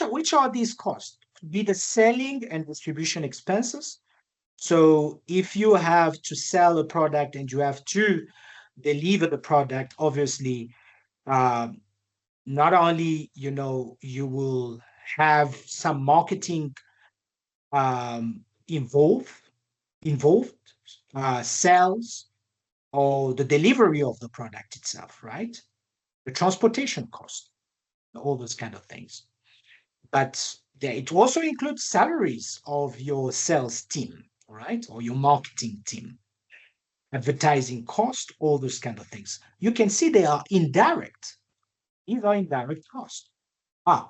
which are these costs? Be the selling and distribution expenses. So if you have to sell a product and you have to deliver the product, obviously, not only you will have some marketing involved, sales, or the delivery of the product itself, right? The transportation cost, all those kind of things. But it also includes salaries of your sales team, right? Or your marketing team, advertising cost, all those kind of things. You can see they are indirect. These are indirect costs.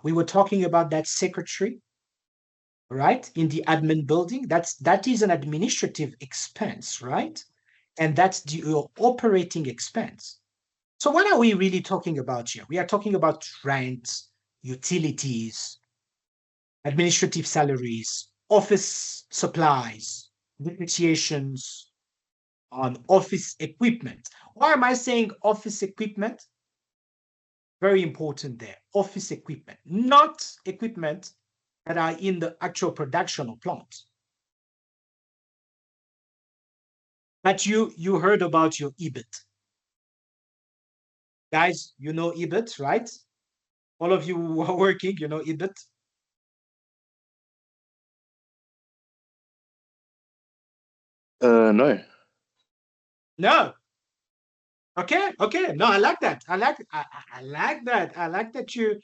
We were talking about that secretary, right? In the admin building, that is an administrative expense, right? And that's your operating expense. So what are we really talking about here? We are talking about rent, utilities, administrative salaries, office supplies, depreciations on office equipment. Why am I saying office equipment? Very important there. Office equipment, not equipment that are in the actual production or plant. But you heard about your EBIT. Guys, you know EBIT, right? All of you who are working, you know EBIT. No. No. Okay. No, I like that. I like that. I like that you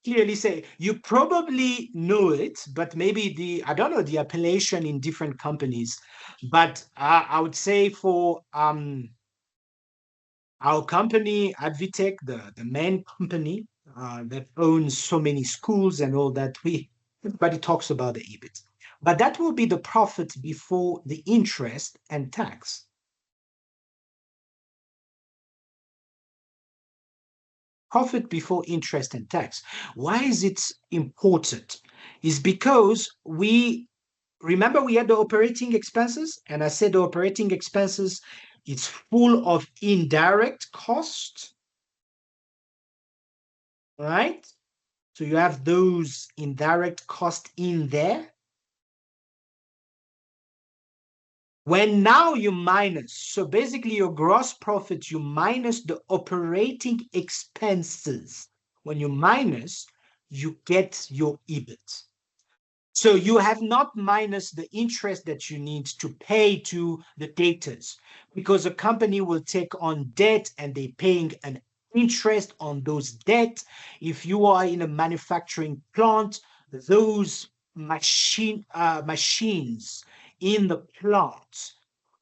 clearly say. You probably know it, but maybe I don't know the appellation in different companies. But I would say for our company, Advitech, the main company that owns so many schools and all that, everybody talks about the EBIT. But that will be the profit before the interest and tax. Profit before interest and tax. Why is it important? Is because remember we had the operating expenses, and I said the operating expenses is full of indirect costs, right? So you have those indirect costs in there. When now you minus, so basically your gross profit, you minus the operating expenses. When you minus, you get your EBIT. So you have not minus the interest that you need to pay to the debtors, because a company will take on debt and they're paying an interest on those debt. If you are in a manufacturing plant, those machines in the plant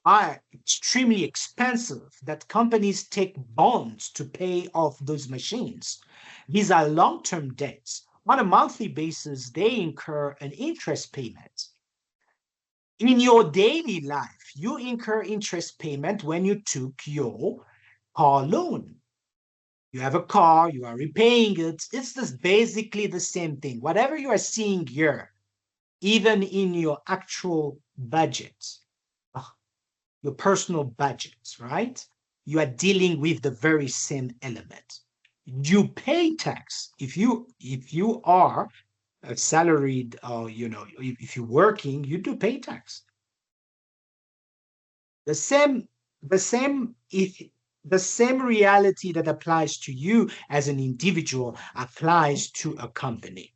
are extremely expensive, that companies take bonds to pay off those machines. These are long-term debts. On a monthly basis, they incur an interest payment. In your daily life, you incur interest payment when you took your car loan. You have a car, you are repaying it. It's just basically the same thing. Whatever you are seeing here, even in your actual budget, your personal budgets, right? You are dealing with the very same element. You pay tax if you are a salaried, or if you're working, you do pay tax. The same reality that applies to you as an individual applies to a company.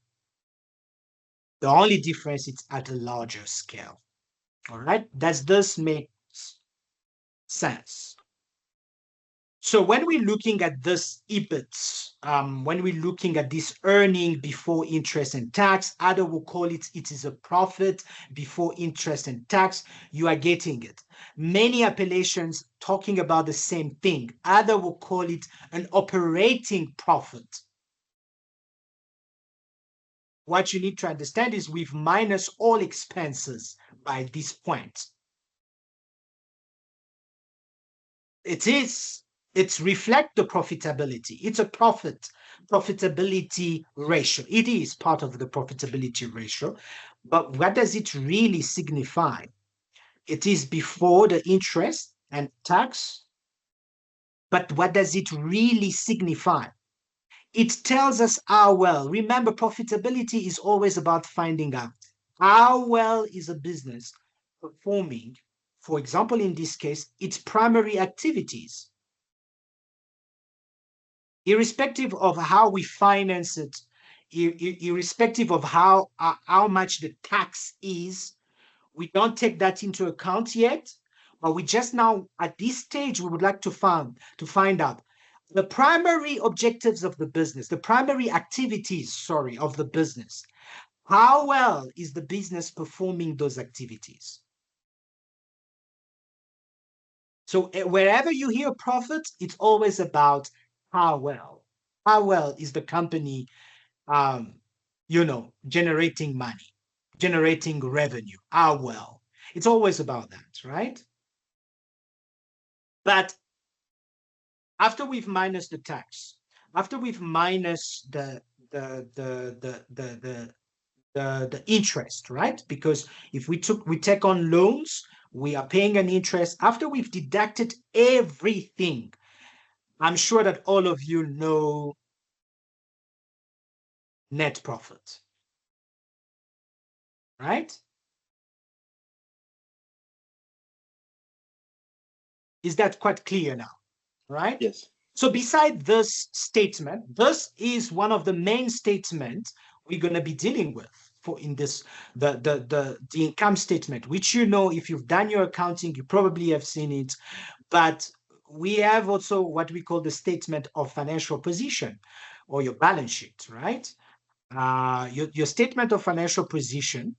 The only difference is at a larger scale. All right, does this make sense? So when we're looking at this EBIT, when we're looking at this earning before interest and tax, other will call it is a profit before interest and tax. You are getting it. Many appellations talking about the same thing. Other will call it an operating profit. What you need to understand is we've minus all expenses by this point. It's reflect the profitability. It's a profitability ratio. It is part of the profitability ratio. But what does it really signify? It is before the interest and tax. But what does it really signify? it tells us how well. Remember, profitability is always about finding out how well is a business performing, for example, in this case, its primary activities. Irrespective of how we finance it, irrespective of how much the tax is, we don't take that into account yet, but we just now, at this stage, we would like to find out the primary objectives of the business, the primary activities, sorry, of the business. How well is the business performing those activities? So wherever you hear profit, it's always about how well. How well is the company, generating money, generating revenue? How well? It's always about that, right? But after we've minus the tax, after we've minus the interest, right? Because if we take on loans, we are paying an interest. After we've deducted everything, I'm sure that all of you know net profit, right? Is that quite clear now, right? Yes. So beside this statement, this is one of the main statements we're going to be dealing with for in this the income statement, which, you know, if you've done your accounting, you probably have seen it. But we have also what we call the statement of financial position, or your balance sheet, right? Your statement of financial position.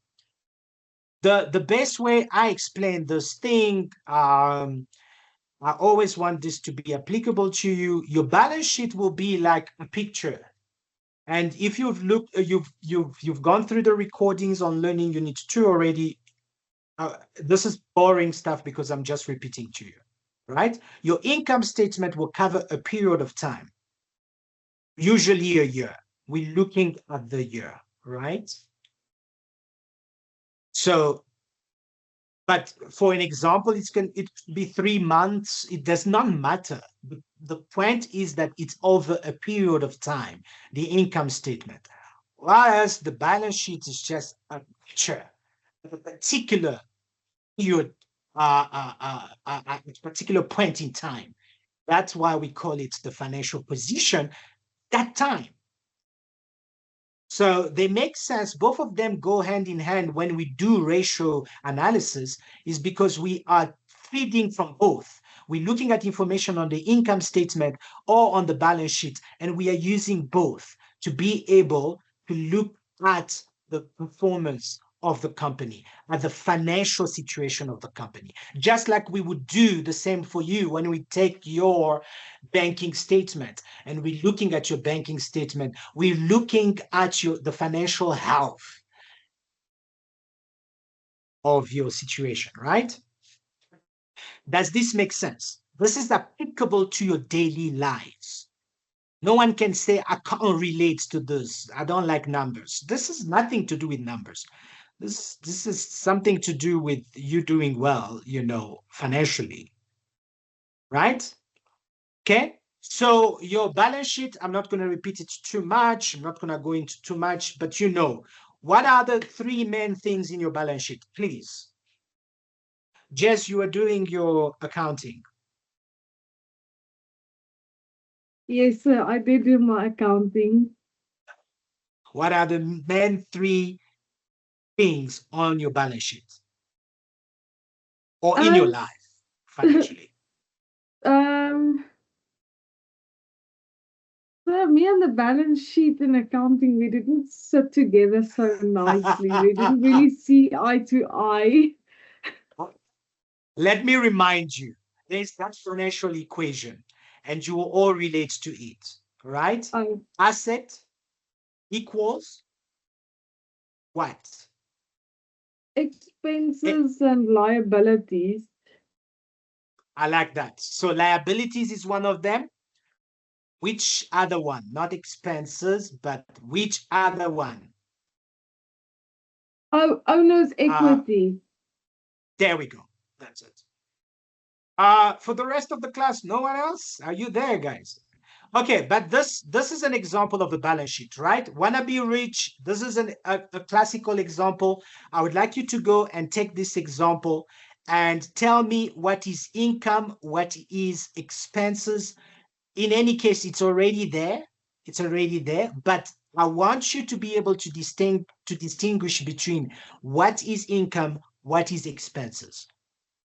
The best way I explain this thing, I always want this to be applicable to you. Your balance sheet will be like a picture. And if you've looked, you've gone through the recordings on Learning Unit 2 already. This is boring stuff because I'm just repeating to you, right? Your income statement will cover a period of time, usually a year. We're looking at the year, right? So, but for an example, it could be 3 months. It does not matter. The point is that it's over a period of time, the income statement. Whereas the balance sheet is just a picture of a particular period, a particular point in time. That's why we call it the financial position that time. So they make sense. Both of them go hand in hand when we do ratio analysis, is because we are feeding from both. We're looking at information on the income statement or on the balance sheet, and we are using both to be able to look at the performance of the company, at the financial situation of the company. Just like we would do the same for you when we take your banking statement and we're looking at your banking statement, we're looking at the financial health of your situation, right? Does this make sense? This is applicable to your daily lives. No one can say, I can't relate to this. I don't like numbers. This has nothing to do with numbers. This is something to do with you doing well, financially, right? Okay. So your balance sheet, I'm not going to repeat it too much. I'm not going to go into too much, but what are the 3 main things in your balance sheet, please? Jess, you are doing your accounting. Yes, sir. I did do my accounting. What are the main 3 things on your balance sheet or in your Um, life financially? So me and the balance sheet and accounting, we didn't sit together so nicely. We didn't really see eye to eye. Let me remind you, there's that financial equation, and you will all relate to it, right? Asset equals what? Expenses and liabilities. I like that. So liabilities is one of them. Which other one? Not expenses, but which other one? Oh, owner's equity. There we go. That's it. For the rest of the class, no one else? Are you there, guys? Okay, but this is an example of a balance sheet, right? Wanna be rich. This is a classical example. I would like you to go and take this example and tell me what is income, what is expenses. In any case, it's already there. It's already there. But I want you to be able to distinguish between what is income, what is expenses,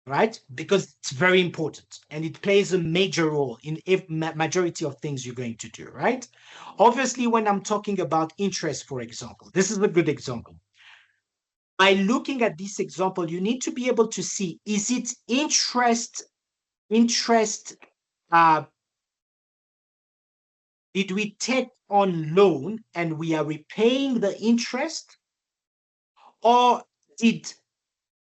right? Because it's very important and it plays a major role in majority of things you're going to do, right? Obviously, when I'm talking about interest, for example, this is a good example. By looking at this example, you need to be able to see, is it interest, uh, did we take on loan and we are repaying the interest, or did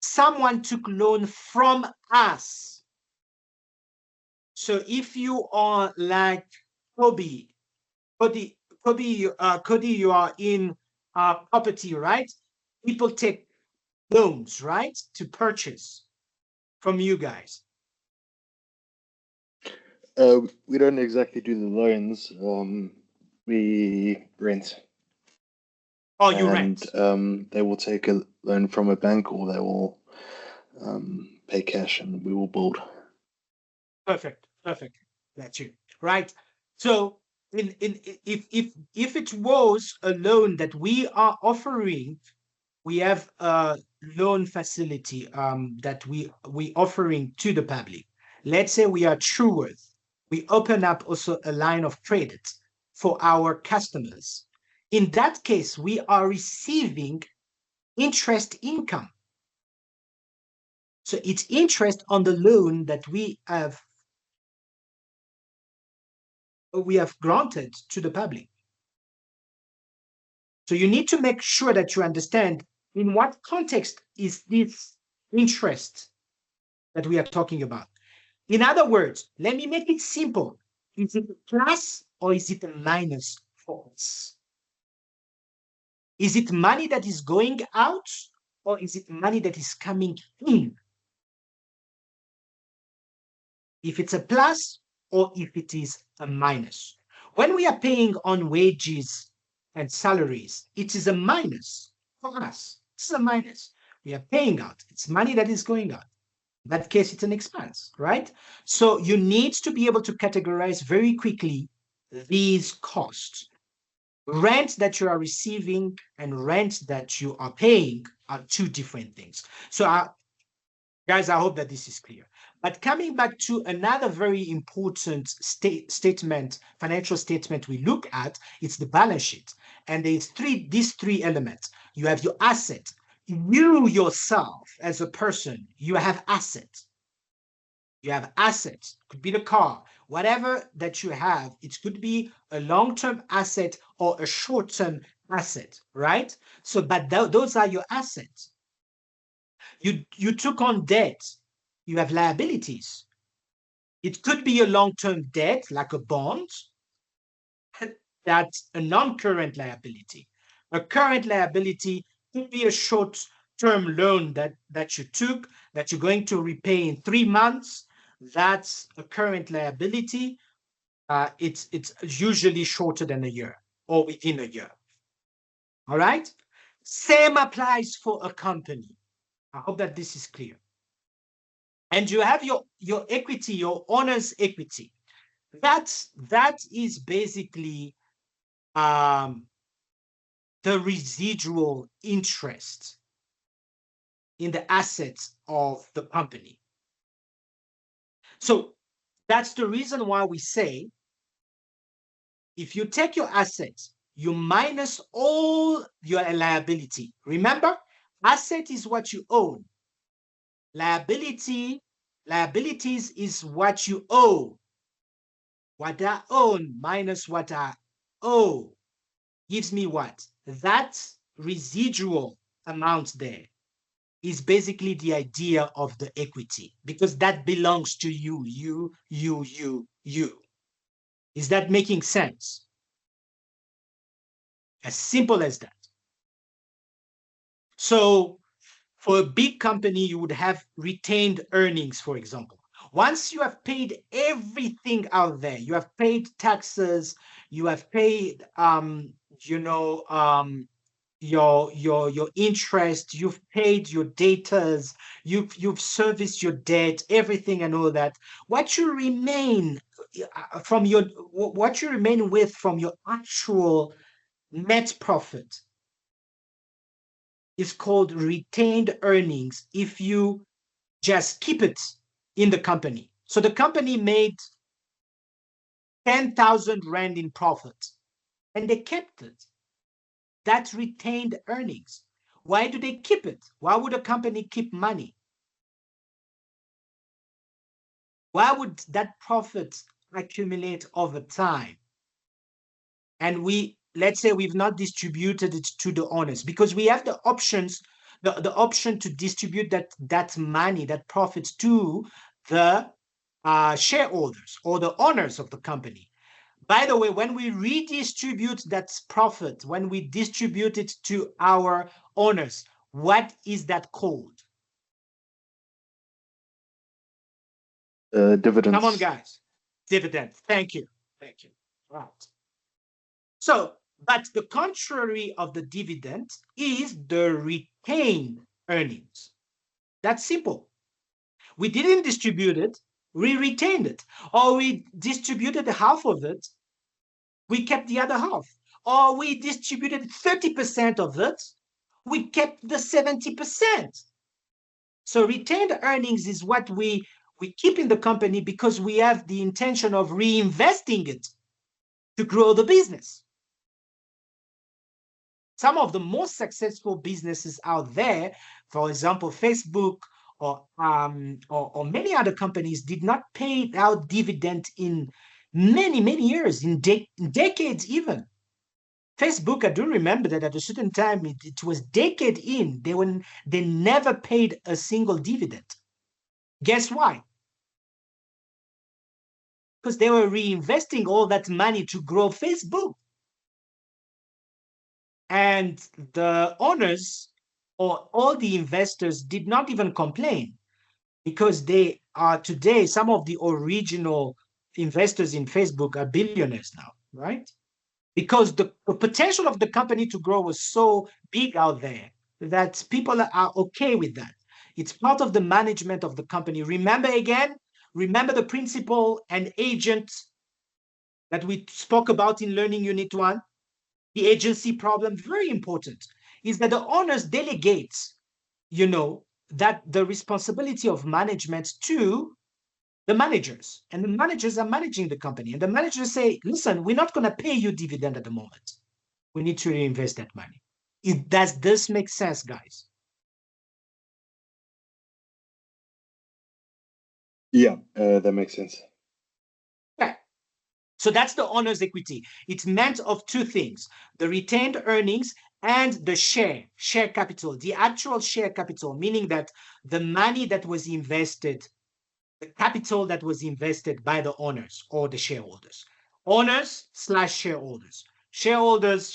someone took loan from us? So if you are like Kobe, Cody, Cody, you are in property, right? People take loans, right, to purchase from you guys. We don't exactly do the loans. We rent, Or you and rent. they will take a loan from a bank, or they will pay cash, and we will build. Perfect, perfect. That's you, right? So in if it was a loan that we are offering, we have a loan facility that we offering to the public. Let's say we are Truworth. We open up also a line of credit for our customers. In that case, we are receiving interest income. So it's interest on the loan that we have granted to the public. So you need to make sure that you understand in what context is this interest that we are talking about. In other words, let me make it simple. Is it a plus or is it a minus for us? Is it money that is going out or is it money that is coming in? If it's a plus or if it is a minus. When we are paying on wages and salaries, it is a minus for us. It's a minus. We are paying out. It's money that is going out. In that case, it's an expense, right? So you need to be able to categorize very quickly these costs. Rent that you are receiving and rent that you are paying are two different things. So, guys, I hope that this is clear. But coming back to another very important statement, financial statement we look at, it's the balance sheet. And there's these three elements. You have your asset. You yourself, as a person, you have assets. You have assets, could be the car, whatever that you have. It could be a long-term asset or a short-term asset, right? So, but those are your assets. You took on debt. You have liabilities. It could be a long-term debt, like a bond. That's a non-current liability. A current liability could be a short-term loan that you took that you're going to repay in 3 months. That's a current liability. It's usually shorter than a year or within a year. All right. Same applies for a company. I hope that this is clear. And you have your equity, your owner's equity. That is basically um, the residual interest in the assets of the company. So that's the reason why we say if you take your assets, you minus all your liability. Remember, asset is what you own. Liabilities is what you owe. What I own minus what I owe gives me what? That residual amount there is basically the idea of the equity because that belongs to you. Is that making sense? As simple as that. So for a big company, you would have retained earnings, for example. Once you have paid everything out there, you have paid taxes, you have paid, you know, your interest, you've paid your datas, you've serviced your debt, everything and all that. What you remain what you remain with from your actual net profit is called retained earnings if you just keep it in the company. So the company made 10,000 Rand in profit and they kept it. That's retained earnings. Why do they keep it? Why would a company keep money? Why would that profit accumulate over time? And let's say we've not distributed it to the owners because we have the options, the option to distribute that money, that profits to the shareholders or the owners of the company. By the way, when we redistribute that profit, when we distribute it to our owners, what is that called? Dividends. Come on, guys. Dividend. Thank you. Thank you. Right. So, but the contrary of the dividend is the retained earnings. That's simple. We didn't distribute it, we retained it. Or we distributed half of it, we kept the other half. Or we distributed 30% of it, we kept the 70%. So retained earnings is what we keep in the company because we have the intention of reinvesting it to grow the business. Some of the most successful businesses out there, for example, Facebook or many other companies, did not pay out dividend in many years, in decades even. Facebook, I do remember that at a certain time, it was decade in, they never paid a single dividend. Guess why? Because they were reinvesting all that money to grow Facebook. And the owners or all the investors did not even complain because they are today, some of the original investors in Facebook are billionaires now, right? Because the potential of the company to grow was so big out there that people are okay with that. It's part of the management of the company. Remember the principal and agent that we spoke about in Learning Unit 1? The agency problem, very important, is that the owners delegate, that the responsibility of management to the managers. And the managers are managing the company. And the managers say, listen, we're not going to pay you dividend at the moment. We need to reinvest that money. Does this make sense, guys? Yeah, that makes sense. Yeah. So that's the owner's equity. It's meant of two things, the retained earnings and the share capital, the actual share capital, meaning that the money that was invested, the capital that was invested by the owners or the shareholders. Owners/shareholders. Shareholders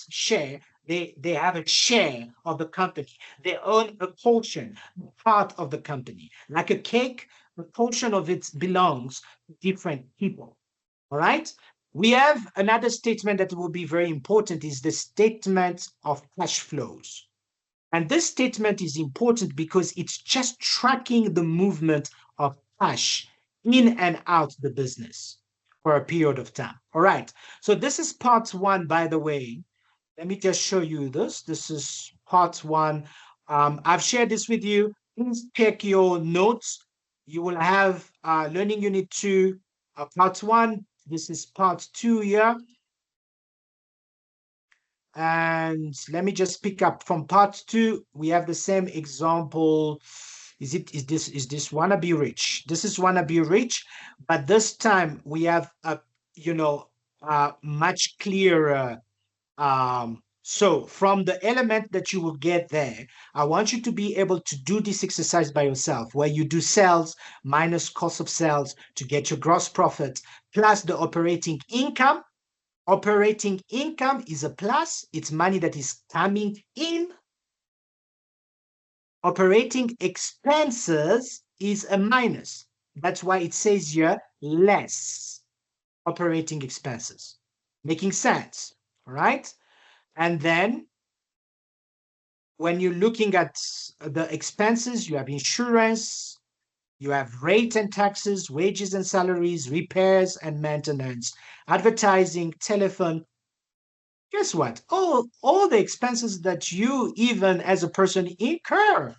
share, they have a share of the company. They own a portion, part of the company. Like a cake, a portion of it belongs to different people. All right. We have another statement that will be very important is the statement of cash flows. And this statement is important because it's just tracking the movement of cash in and out the business for a period of time. All right. So this is part one, by the way. Let me just show you this. This is part one. I've shared this with you. Please check your notes. You will have Learning Unit 2, part one. This is part two here. And let me just pick up from part two. We have the same example. Is this wanna be rich? This is wanna be rich, but this time we have a much clearer. So from the element that you will get there, I want you to be able to do this exercise by yourself, where you do sales minus cost of sales to get your gross profit plus the operating income. Operating income is a plus. It's money that is coming in. Operating expenses is a minus. That's why it says here less operating expenses. Making sense, all right? And then when you're looking at the expenses, you have insurance, you have rate and taxes, wages and salaries, repairs and maintenance, advertising, telephone. Guess what? All the expenses that you even as a person incur.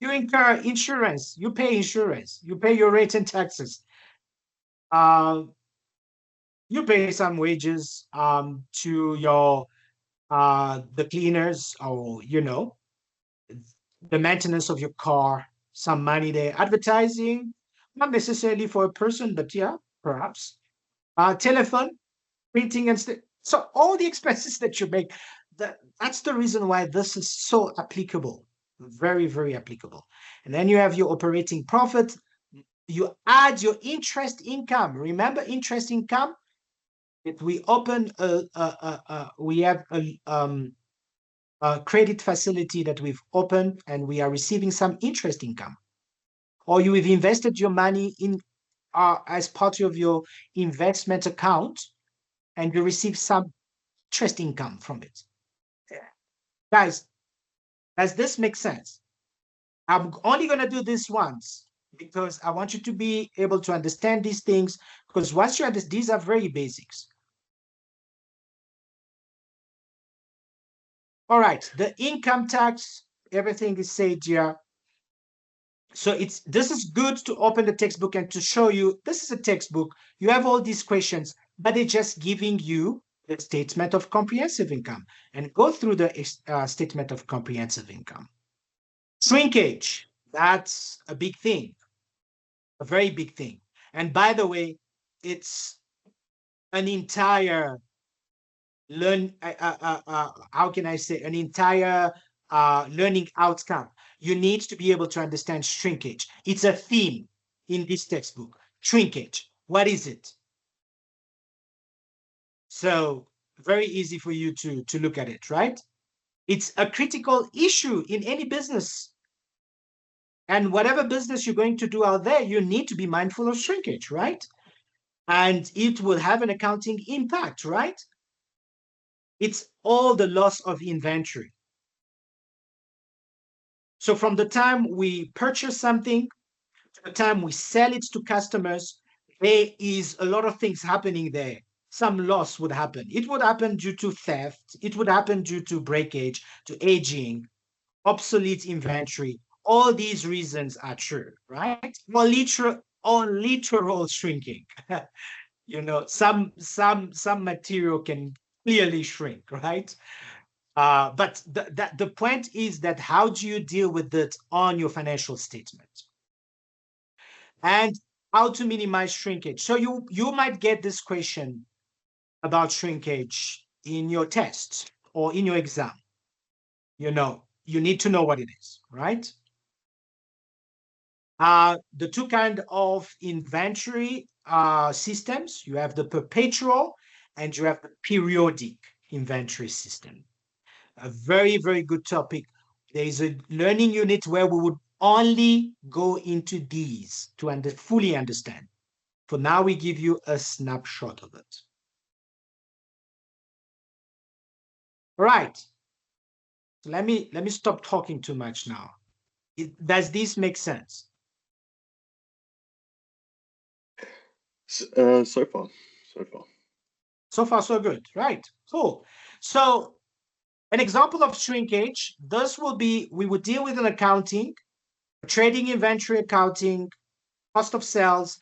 You incur insurance, you pay insurance, you pay your rate and taxes. Uh, you pay some wages to your the cleaners, or the maintenance of your car, some money there. Advertising, not necessarily for a person, but yeah, perhaps. Telephone, printing, and so all the expenses that you make. That's the reason why this is so applicable, very, very applicable. And then you have your operating profit. You add your interest income. Remember interest income? If we open we have a credit facility that we've opened and we are receiving some interest income, or you have invested your money in as part of your investment account and you receive some interest income from it. Guys, does this make sense? I'm only going to do this once because I want you to be able to understand these things, because once you understand, these are very basics. All right, the income tax, everything is said here. So this is good to open the textbook and to show you this is a textbook. You have all these questions, but they're just giving you the statement of comprehensive income, and go through the statement of comprehensive income. Shrinkage, that's a big thing, a very big thing. And by the way, it's an entire how can I say, an entire learning outcome. You need to be able to understand shrinkage. It's a theme in this textbook. Shrinkage, what is it? So very easy for you to look at it, right? It's a critical issue in any business. And whatever business you're going to do out there, you need to be mindful of shrinkage, right? And it will have an accounting impact, right? It's all the loss of inventory. So from the time we purchase something to the time we sell it to customers, there is a lot of things happening there. Some loss would happen. It would happen due to theft. It would happen due to breakage, to aging, obsolete inventory. All these reasons are true, right? Or literal shrinking. Some material can clearly shrink, right? But the point is that how do you deal with it on your financial statement? And how to minimize shrinkage. So you might get this question about shrinkage in your test or in your exam. You need to know what it is, right? The two kind of inventory systems, you have the perpetual and you have the periodic inventory system. A very, very good topic. There is a learning unit where we would only go into these to fully understand. For now, we give you a snapshot of it. All right. So let me stop talking too much now. Does this make sense? So far. So far, so good. Right. Cool. So an example of shrinkage, this will be, we would deal with an accounting, trading inventory accounting, cost of sales.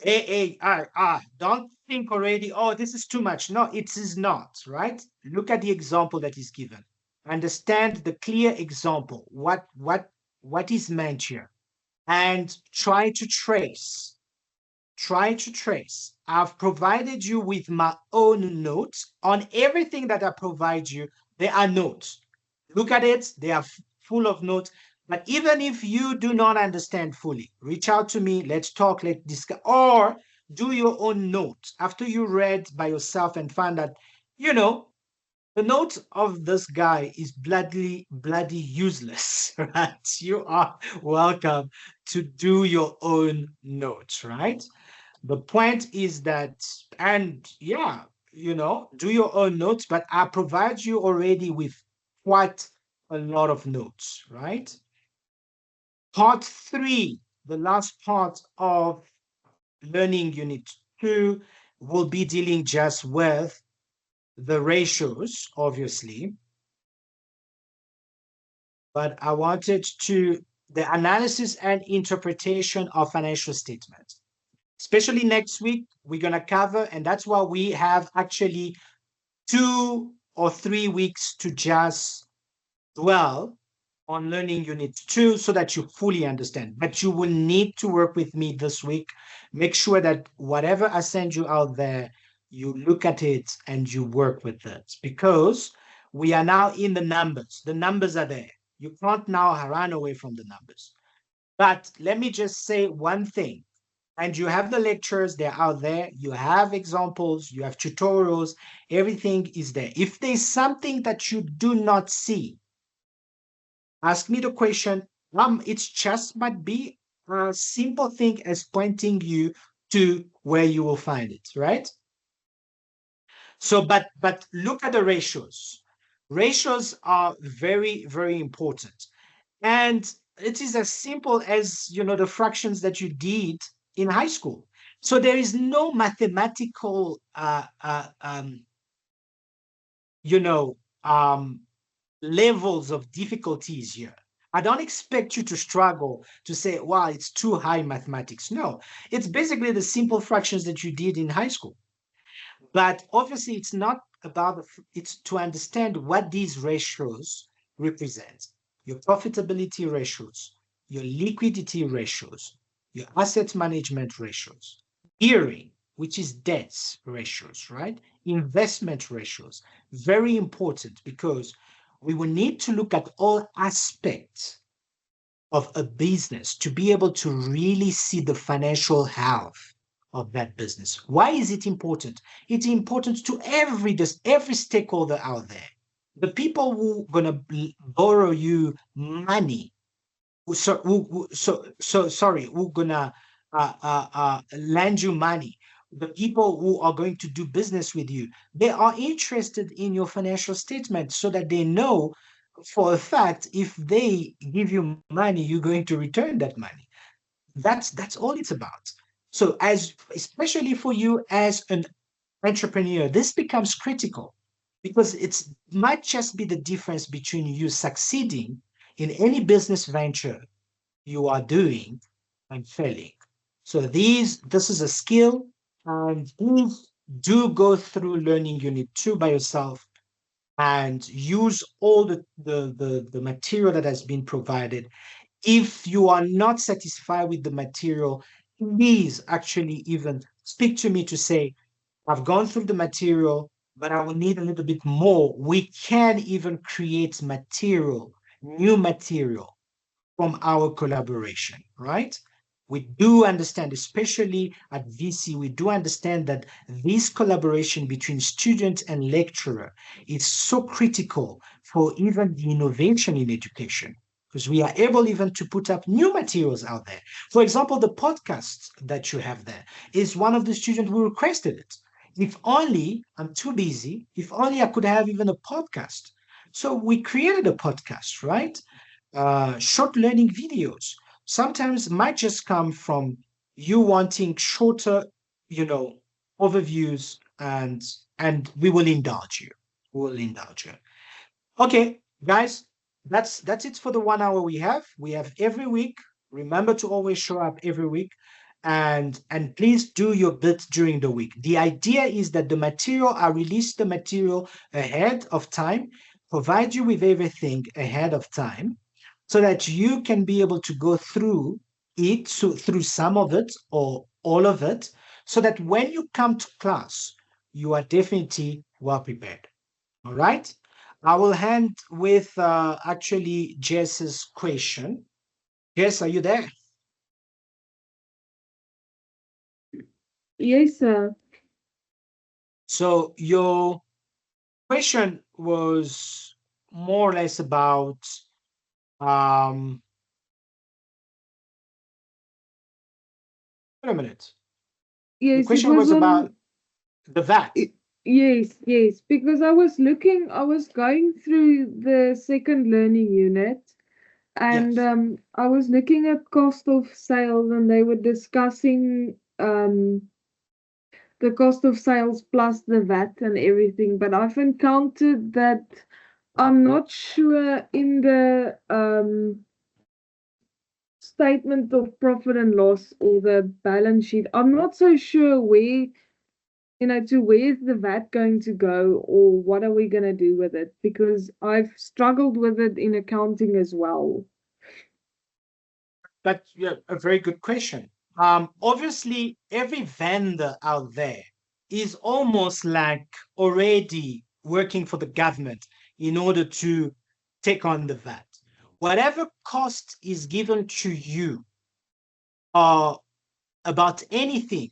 Don't think already, oh, this is too much. No, it is not, right? Look at the example that is given. Understand the clear example, what is meant here, and try to trace. I've provided you with my own notes. On everything that I provide you, there are notes. Look at it, they are full of notes. But even if you do not understand fully, reach out to me, let's talk, let's discuss, or do your own notes after you read by yourself and find that, The note of this guy is bloody useless, right? You are welcome to do your own notes, right? The point is that, and yeah, do your own notes, but I provide you already with quite a lot of notes, right? Part three, the last part of learning unit two, will be dealing just with the ratios, obviously, but I wanted to the analysis and interpretation of financial statements. Especially next week, we're going to cover, and that's why we have actually 2 or 3 weeks to just dwell on learning unit two so that you fully understand. But you will need to work with me this week. Make sure that whatever I send you out there, you look at it and you work with it because we are now in the numbers. The numbers are there. You can't now run away from the numbers. But let me just say one thing. And you have the lectures, they're out there. You have examples, you have tutorials, everything is there. If there's something that you do not see, ask me the question. It's just might be a simple thing as pointing you to where you will find it, right? So, but look at the ratios. Ratios are very, very important. And it is as simple as, the fractions that you did in high school. So there is no mathematical, you know, um, levels of difficulties here. I don't expect you to struggle to say, wow, it's too high mathematics. No, it's basically the simple fractions that you did in high school. But obviously, it's not about it's to understand what these ratios represent. Your profitability ratios, your liquidity ratios, your asset management ratios, gearing, which is debts ratios, right? Investment ratios, very important because we will need to look at all aspects of a business to be able to really see the financial health of that business. Why is it important? It's important to every stakeholder out there. The people who are gonna borrow you money, who gonna lend you money, the people who are going to do business with you, they are interested in your financial statement so that they know for a fact if they give you money, you're going to return that money. That's all it's about. So as especially for you as an entrepreneur, this becomes critical because it might just be the difference between you succeeding in any business venture you are doing and failing. So this is a skill, and please do go through learning unit two by yourself and use all the material that has been provided. If you are not satisfied with the material, please actually even speak to me to say, I've gone through the material, but I will need a little bit more. We can even create material, new material from our collaboration, right? We do understand, especially at VC, we do understand that this collaboration between student and lecturer is so critical for even the innovation in education because we are able even to put up new materials out there. For example, the podcast that you have there is one of the students who requested it. If only I'm too busy, if only I could have even a podcast. So we created a podcast, right? Short learning videos sometimes might just come from you wanting shorter, you know, overviews, and we will indulge you. We will indulge you. Okay, guys, that's it for the 1 hour we have. We have every week. Remember to always show up every week, and please do your bit during the week. The idea is that the material, I release the material ahead of time, provide you with everything ahead of time, so that you can be able to go through it, so through some of it or all of it, so that when you come to class, you are definitely well prepared. All right. I will hand with actually Jess's question. Jess, are you there? Yes, sir. So your question was more or less about um wait a minute. The Yes, it question was was on. about the VAT. It, yes, yes, because I was going through the second learning unit, and Yes. I was looking at cost of sales, and they were discussing the cost of sales plus the VAT and everything. But I've encountered that I'm not sure in the statement of profit and loss or the balance sheet. I'm not so sure where, to where's the VAT going to go, or what are we going to do with it? Because I've struggled with it in accounting as well. That's, yeah, a very good question. Obviously, every vendor out there is almost like already working for the government in order to take on the VAT. Whatever cost is given to you uh, about anything,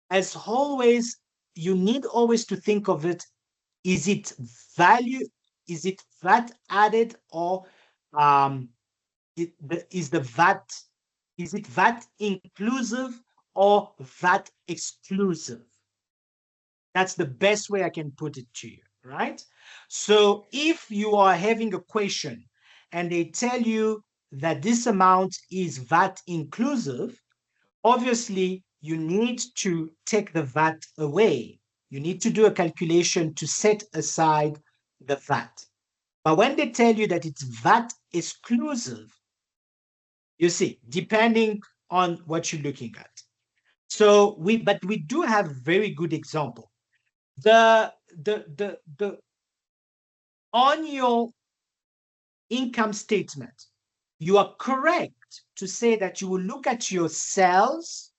as always, you need always to think of it, is it value, is it VAT added, or um, is the VAT, is it VAT inclusive or VAT exclusive? That's the best way I can put it to you, right? So if you are having a question and they tell you that this amount is VAT inclusive, obviously you need to take the VAT away. You need to do a calculation to set aside the VAT. But when they tell you that it's VAT exclusive, you see, depending on what you're looking at. So but we do have very good example. The on your income statement, you are correct to say that you will look at your sales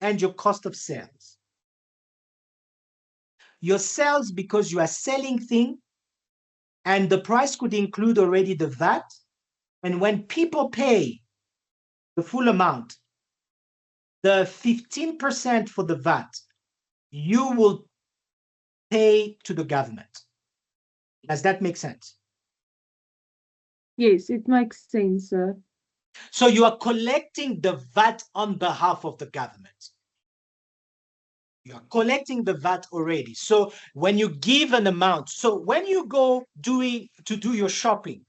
and your cost of sales. Your sales, because you are selling things and the price could include already the VAT. And when people pay the full amount, the 15% for the VAT, you will pay to the government. Does that make sense? Yes, it makes sense, sir. So you are collecting the VAT on behalf of the government. You are collecting the VAT already. So when you give an amount, so when you go do your shopping,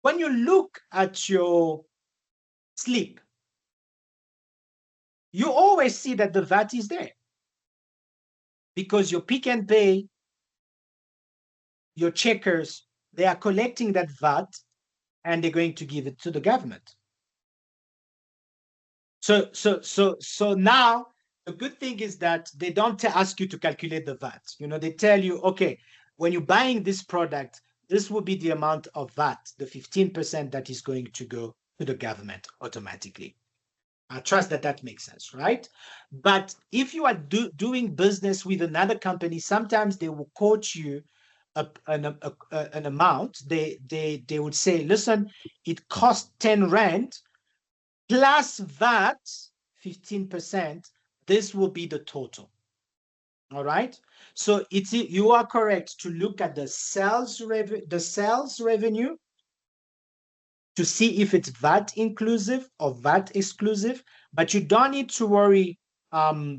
when you look at your slip, you always see that the VAT is there because your Pick and Pay, your checkers, they are collecting that VAT and they're going to give it to the government. So now the good thing is that they don't ask you to calculate the VAT. They tell you, okay, when you're buying this product, this will be the amount of VAT, the 15% that is going to go to the government automatically. I trust that that makes sense, right? But if you are doing business with another company, sometimes they will quote you an amount. They would say, listen, it costs 10 rand plus VAT 15%. This will be the total. All right. So you are correct to look at the sales revenue to see if it's VAT inclusive or VAT exclusive, but you don't need to worry,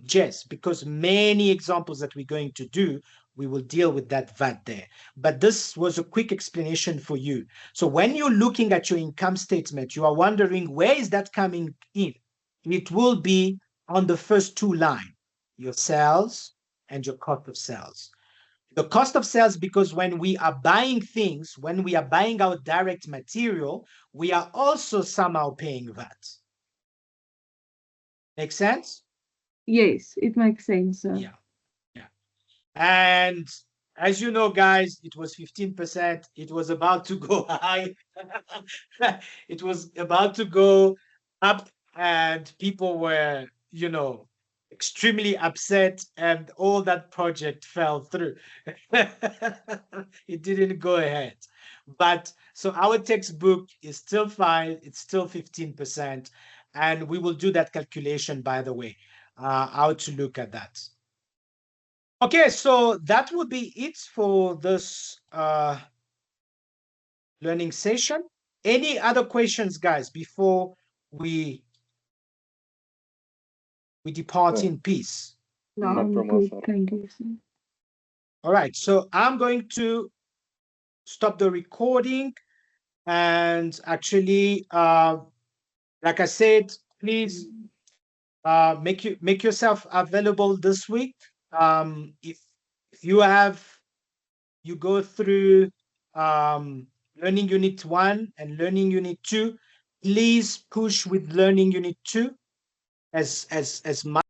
Jess, because many examples that we're going to do, we will deal with that VAT there. But this was a quick explanation for you. So when you're looking at your income statement, you are wondering, where is that coming in? It will be on the first two lines, your sales and your cost of sales. The cost of sales, because when we are buying things, when we are buying our direct material, we are also somehow paying VAT. Make sense? Yes, it makes sense, sir. Yeah. Yeah. And as you know, guys, it was 15%. It was about to go high. It was about to go up, and people were, extremely upset, and all that project fell through. It didn't go ahead. But so our textbook is still fine, it's still 15%. And we will do that calculation, by the way, how to look at that. Okay, so that would be it for this learning session. Any other questions, guys, before we depart No, in peace? No, not I'm from my good. side. Thank you, sir. All right, so I'm going to stop the recording, and actually, like I said, please make yourself available this week. If you go through learning unit 1 and learning unit 2, please push with learning unit 2 as much